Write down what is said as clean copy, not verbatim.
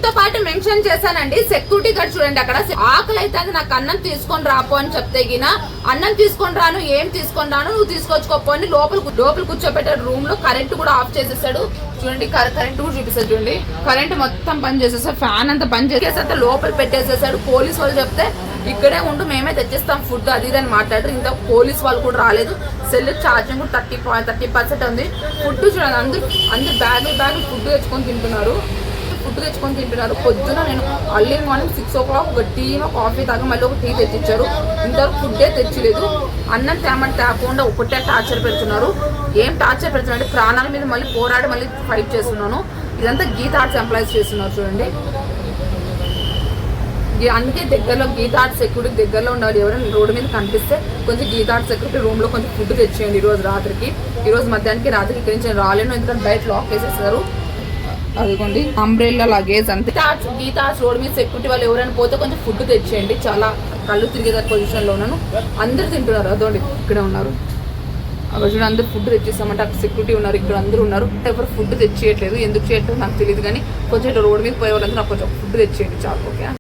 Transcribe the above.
దీంతో పాటు మెన్షన్ చేశానండి సెక్యూరిటీ గార్డ్ చూడండి అక్కడ ఆకలి అయితే అది నాకు అన్నం తీసుకొని రాపో అని చెప్తే గిన అన్నం తీసుకొని రాను ఏం తీసుకొని రాను నువ్వు తీసుకొచ్చుకోపో అని లోపల కూర్చోబెట్టాడు. రూమ్ లో కరెంట్ కూడా ఆఫ్ చేసేసాడు చూడండి. కరెంట్ కూడా చూపిస్తాడు చూడండి. కరెంట్ మొత్తం బంద్ చేసేసాడు. ఫ్యాన్ అంతా బంద్ చేసేసి లోపల పెట్టేసేసాడు. పోలీస్ వాళ్ళు చెప్తే ఇక్కడే ఉండు మేమే తెచ్చిస్తాం ఫుడ్ అది ఇది అని మాట్లాడారు. ఇంత పోలీస్ వాళ్ళు కూడా రాలేదు. సెల్ ఛార్జింగ్ కూడా 30% ఉంది. ఫుడ్ చూడండి అందరు బ్యాగులు ఫుడ్ తెచ్చుకొని తింటున్నారు. పొద్దున నేను అర్లీ మార్నింగ్ 6 o'clock ఒక టీ కాఫీ తాగా మళ్ళీ ఒక టీ తెచ్చిచ్చారు. ఇంతవరకు ఫుడ్డే తెచ్చలేదు. అన్నం తేమని తేకుండా ఒకటే టార్చర్ పెడుతున్నారు. ఏం టార్చర్ పెడుతున్నారు ప్రాణాల మీద మళ్ళీ పోరాడి మళ్ళీ ఫైట్ చేస్తున్నాను. ఇదంతా గీతా ఆర్ట్స్ ఎంప్లాయీస్ చేస్తున్నారు చూడండి. అందుకే దగ్గరలో గీతా ఆర్ట్స్ సెక్యూరిటీ దగ్గరలో ఉండాలి. ఎవరైనా రోడ్డు మీద కనిపిస్తే కొంచెం గీతా ఆర్ట్స్ సెక్యూరిటీ రూమ్ లో కొంచెం ఫుడ్ తెచ్చేయండి. ఈ రోజు మధ్యాహ్నానికి రాత్రికి ఇక్కడి నుంచి రాలేను ఎందుకంటే బయట లాక్ వేసేస్తారు. అదిగోండి అంబ్రెల్లా లగేజ్ అంతే. గీతా ఆర్ట్స్ రోడ్ మీద సెక్యూరిటీ వాళ్ళు ఎవరైనా పోతే కొంచెం ఫుడ్ తెచ్చేయండి. చాలా కళ్ళు తిరిగేదా పొజిషన్ లో ఉన్నాను. అందరు తింటున్నారు. అదోండి ఇక్కడే ఉన్నారు. అక్కడ చూడండి అందరు ఫుడ్ తెచ్చిస్తామంటే అక్కడ సెక్యూరిటీ ఉన్నారు. ఇక్కడ అందరూ ఉన్నారు. ఎవరు ఫుడ్ తెచ్చేయట్లేదు. ఎందుకు చేయట్లేదు నాకు తెలియదు కానీ కొంచెం రోడ్ మీద పోయే వాళ్ళందరూ నాకు కొంచెం ఫుడ్ తెచ్చేయండి చాలు. ఓకే.